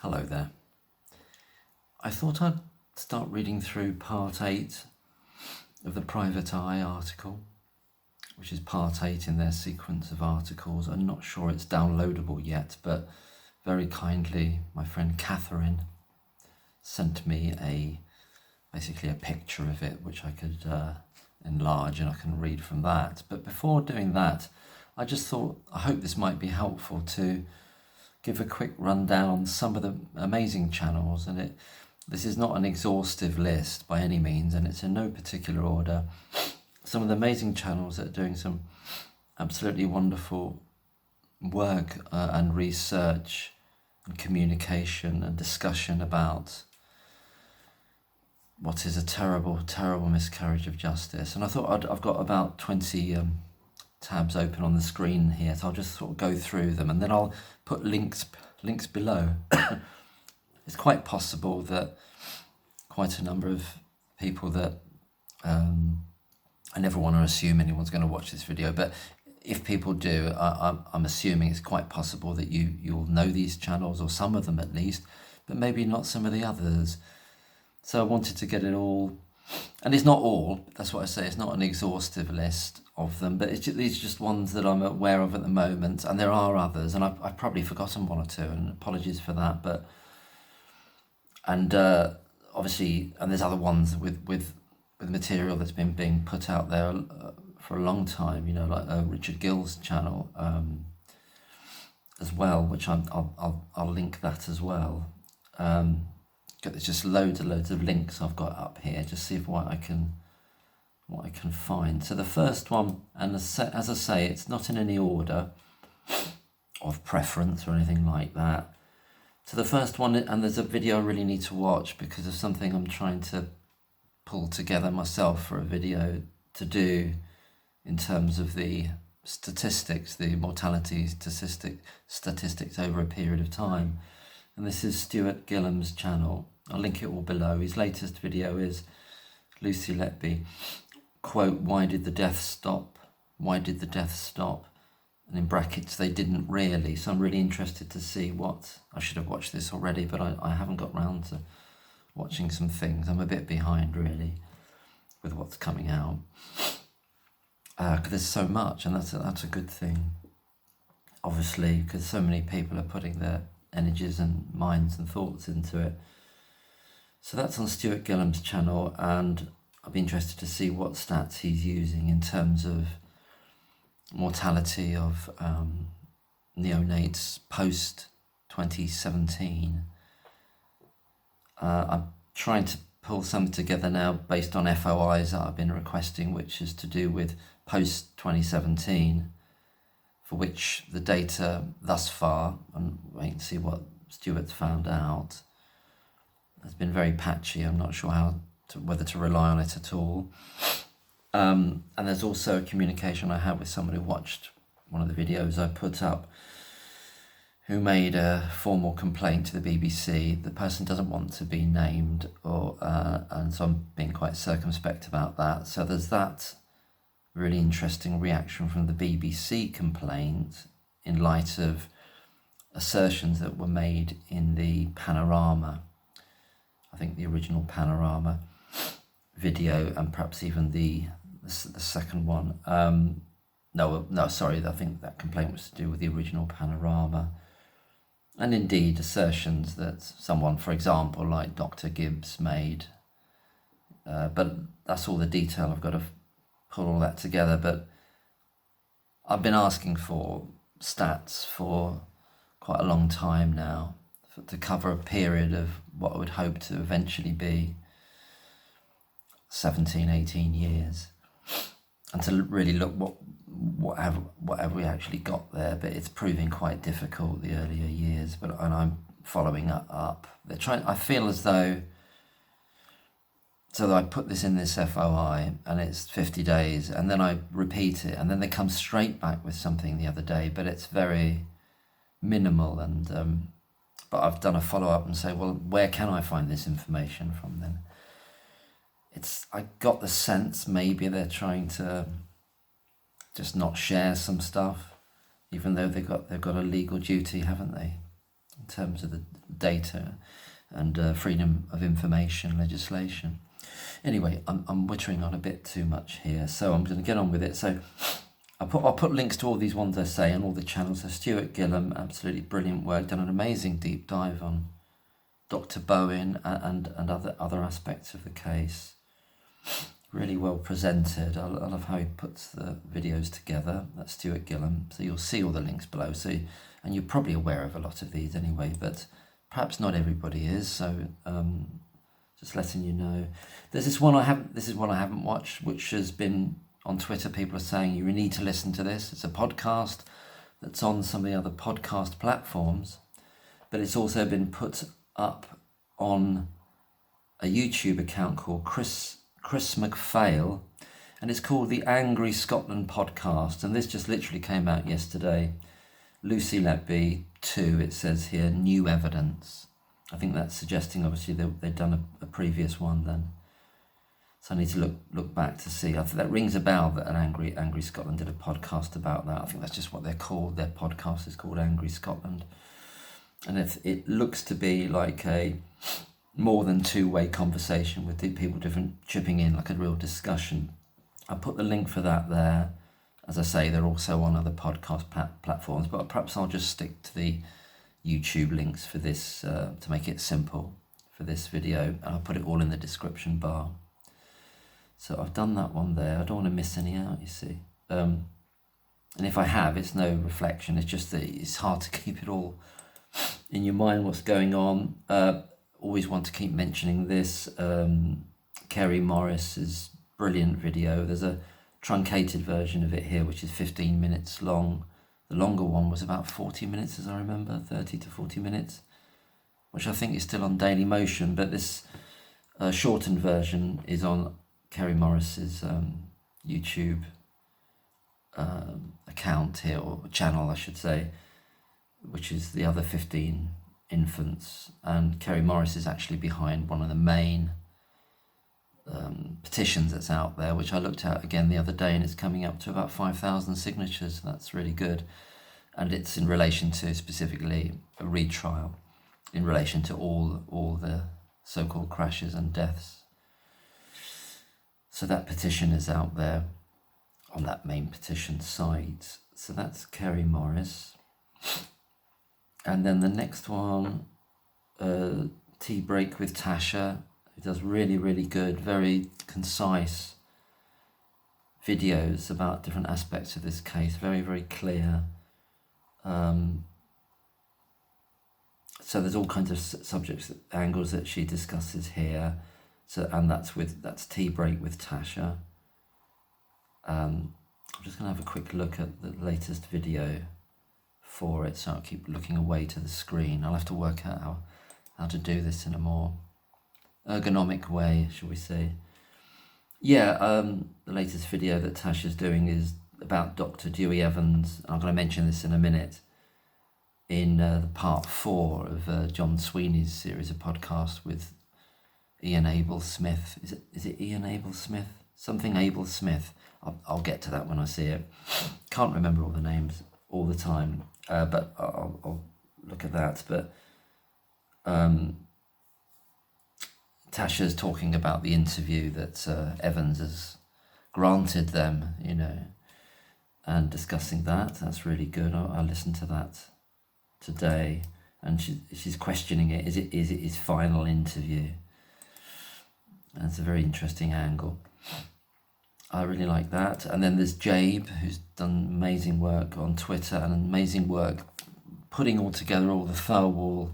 Hello there. I thought I'd start reading through part 8 of the Private Eye article, which is part 8 in their sequence of articles. I'm not sure it's downloadable yet, but very kindly my friend Catherine sent me basically a picture of it, which I could enlarge and I can read from that. But before doing that, I just thought, I hope this might be helpful to give a quick rundown on some of the amazing channels. And this is not an exhaustive list by any means, and it's in no particular order. Some of the amazing channels that are doing some absolutely wonderful work and research and communication and discussion about what is a terrible, terrible miscarriage of justice. And I thought I've got about 20 tabs open on the screen here, so I'll just sort of go through them and then I'll put links below. It's quite possible that quite a number of people that I never want to assume anyone's going to watch this video, but if people do, I'm assuming it's quite possible that you'll know these channels, or some of them at least, but maybe not some of the others. So I wanted to get it all, and it's not all, that's what I say, it's not an exhaustive list of them, but these are just ones that I'm aware of at the moment, and there are others, and I've probably forgotten one or two, and apologies for that, and obviously, and there's other ones with material that's been being put out there for a long time, like Richard Gill's channel as well, which I'll link that as well. There's just loads of links I've got up here, just see what I can find. So the first one, and as I say, it's not in any order of preference or anything like that. So the first one, and there's a video I really need to watch because of something I'm trying to pull together myself for a video to do in terms of the statistics, the mortality statistics over a period of time. And this is Stuart Gillum's channel. I'll link it all below. His latest video is Lucy Letby, quote, "Why did the death stop? Why did the death stop?" And in brackets, "they didn't really." So I'm really interested to see I should have watched this already, but I haven't got round to watching some things. I'm a bit behind really with what's coming out. Because there's so much, and that's a good thing, obviously, because so many people are putting their energies and minds and thoughts into it. So that's on Stuart Gillum's channel, and I'll be interested to see what stats he's using in terms of mortality of neonates post 2017. I'm trying to pull something together now based on FOIs that I've been requesting, which is to do with post 2017, for which the data thus far, and wait and see what Stuart's found out, has been very patchy. I'm not sure whether to rely on it at all. And there's also a communication I had with someone who watched one of the videos I put up, who made a formal complaint to the BBC. The person doesn't want to be named, and so I'm being quite circumspect about that. So there's that really interesting reaction from the BBC complaint in light of assertions that were made in the Panorama, I think the original Panorama video, and perhaps even the second one. No, sorry, I think that complaint was to do with the original Panorama. And indeed assertions that someone, for example, like Dr. Gibbs made. But that's all the detail. I've got to pull all that together. But I've been asking for stats for quite a long time now to cover a period of what I would hope to eventually be 17, 18 years. And to really look what have we actually got there, but it's proving quite difficult the earlier years. And I'm following up. I feel as though, so that I put this in this FOI and it's 50 days, and then I repeat it, and then they come straight back with something the other day, but it's very minimal. And but I've done a follow up and say, well, where can I find this information from then? I got the sense maybe they're trying to just not share some stuff, even though they've got a legal duty, haven't they, in terms of the data and freedom of information legislation. Anyway, I'm wittering on a bit too much here, so I'm going to get on with it. So I'll put links to all these ones I say and all the channels. So Stuart, Gillum, absolutely brilliant work, done an amazing deep dive on Dr. Bowen and other aspects of the case. Really well presented. I love how he puts the videos together. That's Stuart Gillum. So you'll see all the links below. And you're probably aware of a lot of these anyway, but perhaps not everybody is. So just letting you know. This is one I haven't watched, which has been on Twitter. People are saying you need to listen to this. It's a podcast that's on some of the other podcast platforms, but it's also been put up on a YouTube account called Chris McPhail, and it's called the Angry Scotland Podcast, and this just literally came out yesterday. Lucy Letby 2, it says here, new evidence. I think that's suggesting obviously they'd done a previous one then. So I need to look back to see. I think that rings a bell that an Angry Scotland did a podcast about that. I think that's just what they're called. Their podcast is called Angry Scotland. And it looks to be like a more than two-way conversation with people different chipping in, like a real discussion. I'll put the link for that there. As I say, they're also on other podcast platforms, but perhaps I'll just stick to the YouTube links for this to make it simple for this video, and I'll put it all in the description bar. So I've done that one there. I don't want to miss any out, you see. And if I have, it's no reflection. It's just that it's hard to keep it all in your mind, what's going on. Always want to keep mentioning this. Carrie Morris's brilliant video. There's a truncated version of it here, which is 15 minutes long. The longer one was about 40 minutes, as I remember, 30 to 40 minutes, which I think is still on Daily Motion, but this shortened version is on Carrie Morris's YouTube account here, or channel I should say, which is the other 15 infants, and Carrie Morris is actually behind one of the main petitions that's out there, which I looked at again the other day, and it's coming up to about 5,000 signatures. That's really good, and it's in relation to specifically a retrial in relation to all the so-called crashes and deaths. So that petition is out there on that main petition site. So that's Carrie Morris. And then the next one, Tea Break with Tasha, who does really, really good, very concise videos about different aspects of this case, very, very clear. So there's all kinds of subjects, angles that she discusses here. So, and that's Tea Break with Tasha. I'm just going to have a quick look at the latest video for it, so I'll keep looking away to the screen. I'll have to work out how to do this in a more ergonomic way, shall we say. Yeah, the latest video that Tasha's doing is about Dr. Dewey Evans. I'm going to mention this in a minute in the part 4 of John Sweeney's series of podcasts with Abel Smith. Is it Ian Abel Smith? Something Abel Smith. I'll get to that when I see it. Can't remember all the names all the time, but I'll look at that. But Tasha's talking about the interview that Evans has granted them, and discussing that. That's really good. I'll listen to that today. And she's questioning it. Is it his final interview? That's a very interesting angle. I really like that. And then there's Jabe, who's done amazing work on Twitter and amazing work putting all together all the firewall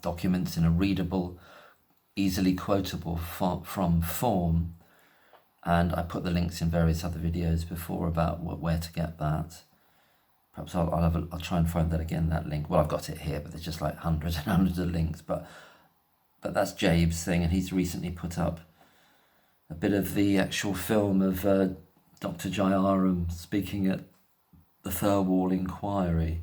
documents in a readable, easily quotable form. And I put the links in various other videos before about where to get that. Perhaps I'll try and find that again, that link. Well, I've got it here, but there's just like hundreds and hundreds of links. But that's Jabe's thing, and he's recently put up a bit of the actual film of Dr. Jayaram speaking at the Thirlwall inquiry.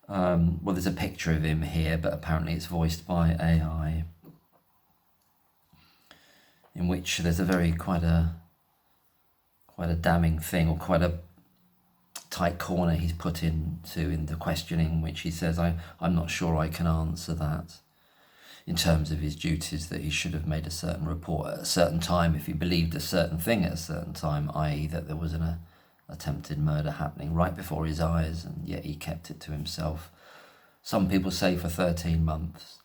Well, there's a picture of him here, but apparently it's voiced by AI, in which there's quite a damning thing, or quite a tight corner he's put into in the questioning, which he says, I'm not sure I can answer that, in terms of his duties, that he should have made a certain report at a certain time if he believed a certain thing at a certain time, i.e. that there was an attempted murder happening right before his eyes, and yet he kept it to himself. Some people say for 13 months.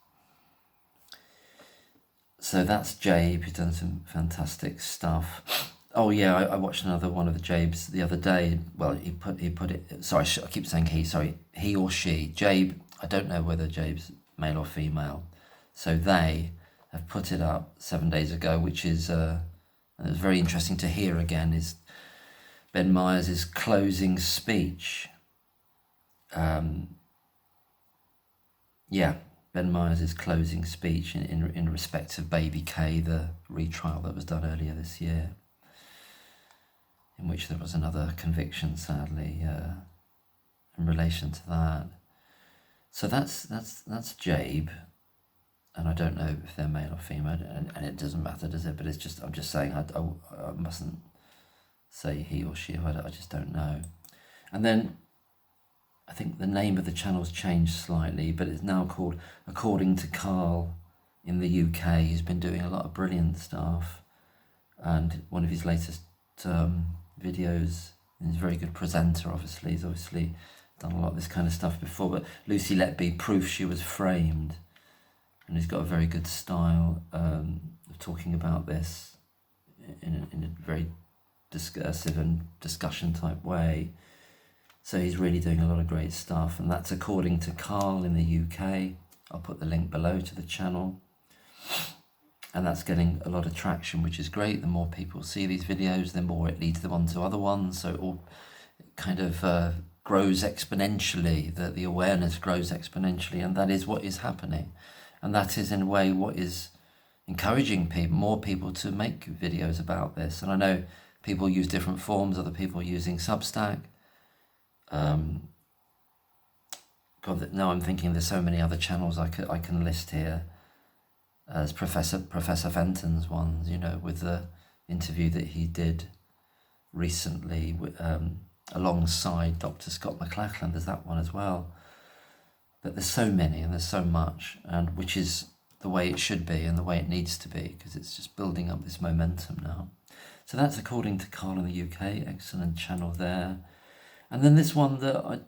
So that's Jabe, who's done some fantastic stuff. Oh yeah, I watched another one of the Jabes the other day. Well, he put it. Sorry, I keep saying he. Sorry, he or she. Jabe. I don't know whether Jabe's male or female. So they have put it up 7 days ago, which is and it was very interesting to hear again. Is Ben Myers' closing speech. Ben Myers' closing speech in respect of Baby K, the retrial that was done earlier this year, in which there was another conviction, sadly, in relation to that. So that's Jabe, and I don't know if they're male or female, and it doesn't matter, does it? But it's just, I'm just saying, I mustn't say he or she, I just don't know. And then I think the name of the channel's changed slightly, but it's now called According to Carl in the UK. He's been doing a lot of brilliant stuff, and one of his latest videos, and he's a very good presenter, obviously. He's obviously done a lot of this kind of stuff before, but Lucy Letby, Proof She Was Framed, and he's got a very good style of talking about this in a very discursive and discussion type way. So he's really doing a lot of great stuff, and that's According to Carl in the UK. I'll put the link below to the channel, and that's getting a lot of traction, which is great. The more people see these videos, the more it leads them on to other ones, so it all kind of grows exponentially, the awareness grows exponentially, and that is what is happening, and that is in a way what is encouraging more people to make videos about this. And I know people use different forms, other people using Substack. Now I'm thinking there's so many other channels I can list here, as Professor Fenton's ones, with the interview that he did recently alongside Dr. Scott McLachlan. There's that one as well. But there's so many and there's so much, and which is the way it should be and the way it needs to be, because it's just building up this momentum now. So that's According to Carl in the UK. Excellent channel there. And then this one that I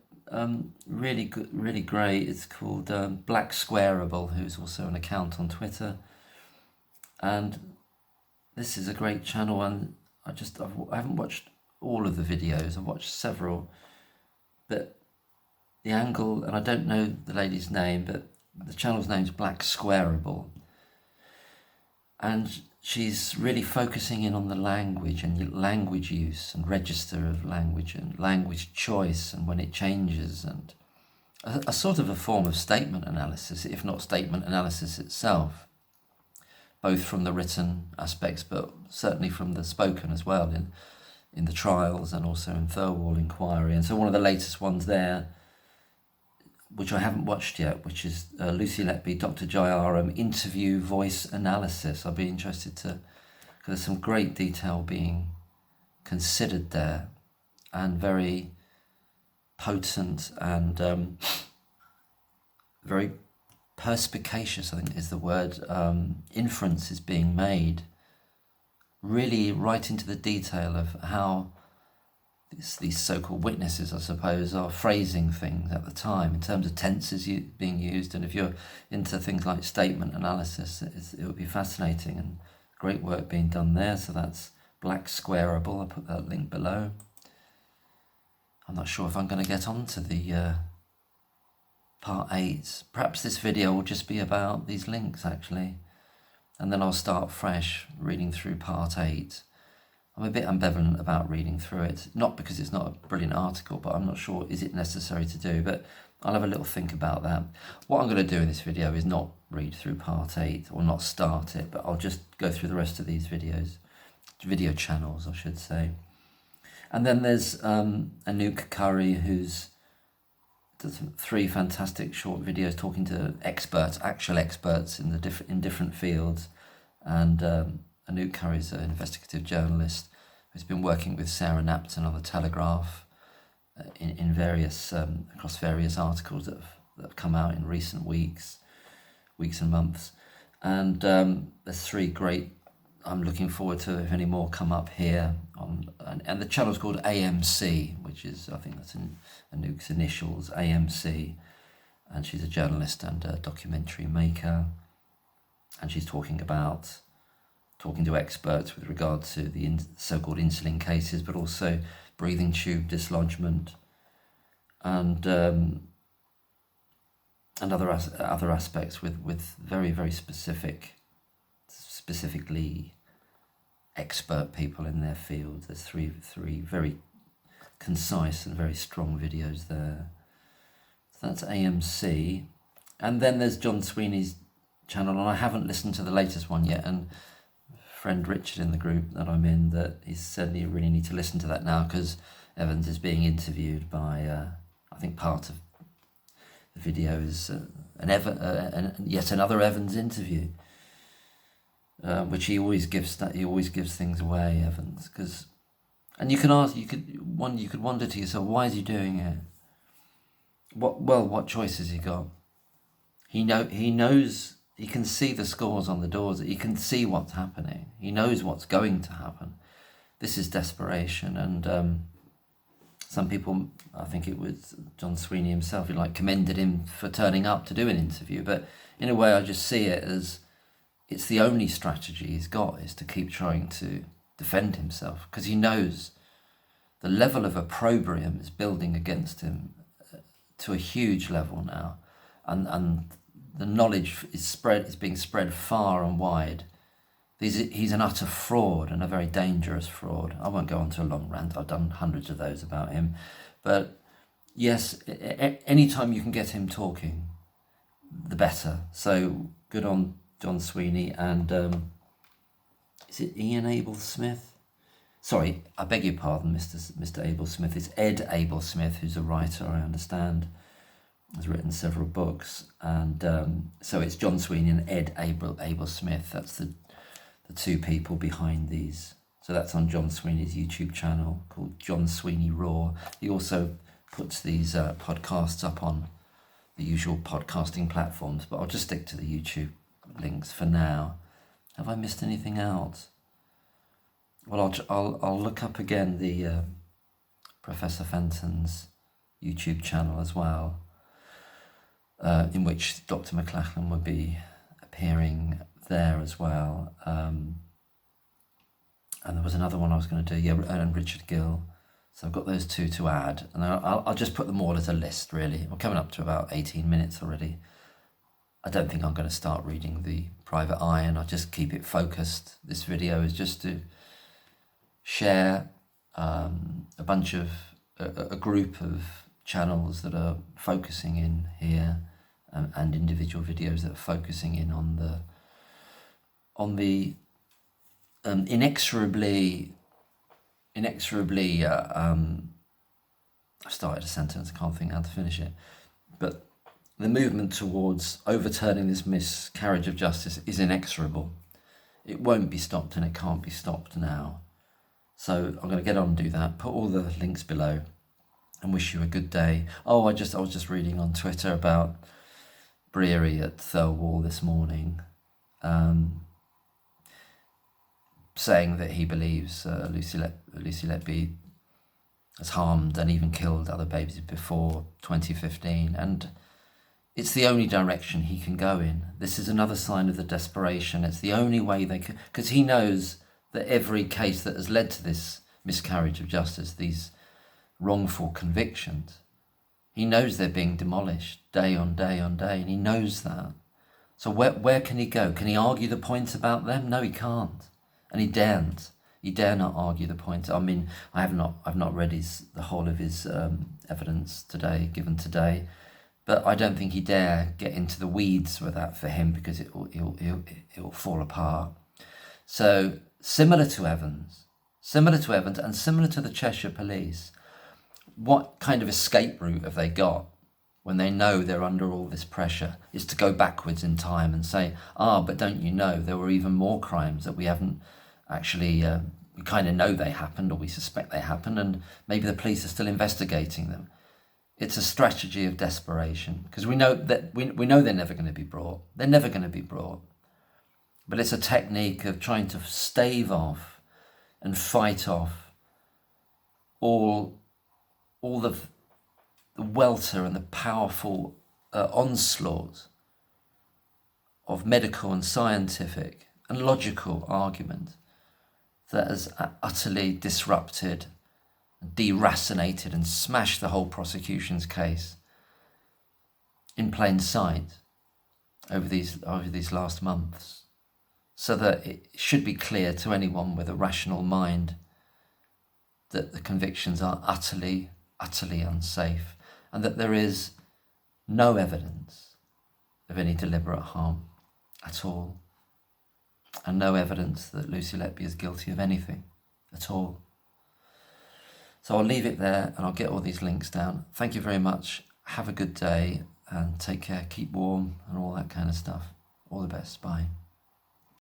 really good, really great. It's called Black Squareable, who's also an account on Twitter. And this is a great channel, and I haven't watched all of the videos. I've watched several, but the angle, and I don't know the lady's name, but the channel's name's Black Squareable, and she's really focusing in on the language and language use and register of language and language choice and when it changes, and a sort of a form of statement analysis, if not statement analysis itself, both from the written aspects but certainly from the spoken as well in the trials and also in Thirlwall inquiry. And so one of the latest ones there, which I haven't watched yet, which is Lucy Letby, Dr. Jayaram interview voice analysis. I'll be interested because there's some great detail being considered there, and very potent and very perspicacious, I think is the word. Inference is being made really right into the detail of how these so-called witnesses, I suppose, are phrasing things at the time in terms of tenses being used. And if you're into things like statement analysis, it would be fascinating, and great work being done there. So that's Black Squareable. I'll put that link below. I'm not sure if I'm going to get on to the part 8. Perhaps this video will just be about these links, actually, and then I'll start fresh reading through part 8. I'm a bit ambivalent about reading through it, not because it's not a brilliant article, but I'm not sure, is it necessary to do? But I'll have a little think about that. What I'm going to do in this video is not read through part 8, or not start it, but I'll just go through the rest of these videos, video channels, I should say. And then there's Anouk Curry, who's does 3 fantastic short videos talking to experts, actual experts in different fields. And Anouk Curry's an investigative journalist who's been working with Sarah Napton on the Telegraph in various across various articles that have come out in recent weeks and months. And there's 3 great. I'm looking forward to if any more come up here on, and the channel's called AMC, which is, I think that's in Anouk's initials, AMC, and she's a journalist and a documentary maker, and she's talking to experts with regard to the so-called insulin cases, but also breathing tube dislodgement and other aspects with very, very specifically expert people in their field. There's three very concise and very strong videos there. So that's AMC. And then there's John Sweeney's channel, and I haven't listened to the latest one yet, and friend Richard in the group that I'm in, that he said you really need to listen to that now, because Evans is being interviewed by I think part of the video is yet another Evans interview, which he always gives things away, Evans, and you could wonder to yourself, why is he doing it? What choice has he got? He knows. He can see the scores on the doors. He can see what's happening. He knows what's going to happen. This is desperation, and some people, I think it was John Sweeney himself, he commended him for turning up to do an interview. But in a way, I just see it as it's the only strategy he's got, is to keep trying to defend himself, because he knows the level of opprobrium is building against him to a huge level now, and the knowledge is being spread far and wide. He's an utter fraud, and a very dangerous fraud. I won't go on to a long rant. I've done hundreds of those about him. But yes, any time you can get him talking, the better. So good on John Sweeney. And is it Ian Abel Smith? Sorry, I beg your pardon, Mr. Abel Smith. It's Ed Abel Smith, who's a writer, I understand. Has written several books, and so it's John Sweeney and Ed Abel Smith. That's the 2 people behind these. So that's on John Sweeney's YouTube channel called John Sweeney Raw. He also puts these podcasts up on the usual podcasting platforms, but I'll just stick to the YouTube links for now. Have I missed anything out? Well, I'll look up again the Professor Fenton's YouTube channel as well, in which Dr. McLachlan would be appearing there as well. And there was another one I was going to do, and Richard Gill. So I've got those 2 to add, and I'll just put them all as a list, really. We're coming up to about 18 minutes already. I don't think I'm going to start reading the Private Eye, and I'll just keep it focused. This video is just to share a group of channels that are focusing in here, and individual videos that are focusing in on the inexorably I started a sentence, I can't think how to finish it, but the movement towards overturning this miscarriage of justice is inexorable. It won't be stopped, and it can't be stopped now. So I'm going to get on and do that, put all the links below, and wish you a good day. I was just reading on Twitter about Breary at Thirlwall this morning, saying that he believes Lucy Letby has harmed and even killed other babies before 2015, and it's the only direction he can go in. This is another sign of the desperation. It's the only way they can, because he knows that every case that has led to this miscarriage of justice, these wrongful convictions, he knows they're being demolished day on day on day, and he knows that. So where can he go? Can he argue the point about them? No, he can't, and he daren't. He dare not argue the point. I mean, I've not read the whole of his evidence given today, but I don't think he dare get into the weeds with that for him, because it will fall apart. So similar to Evans, and similar to the Cheshire Police, what kind of escape route have they got when they know they're under all this pressure? Is to go backwards in time and say, but don't you know there were even more crimes that we haven't actually we kind of know they happened, or we suspect they happened, and maybe the police are still investigating them. It's a strategy of desperation, because we know that we know they're never going to be brought. They're never going to be brought. But it's a technique of trying to stave off and fight off all the welter and the powerful onslaught of medical and scientific and logical argument that has utterly disrupted, deracinated and smashed the whole prosecution's case in plain sight over these last months, so that it should be clear to anyone with a rational mind that the convictions are utterly unsafe, and that there is no evidence of any deliberate harm at all, and no evidence that Lucy Letby is guilty of anything at all. So I'll leave it there, and I'll get all these links down. Thank you very much. Have a good day, and take care. Keep warm and all that kind of stuff. All the best. Bye.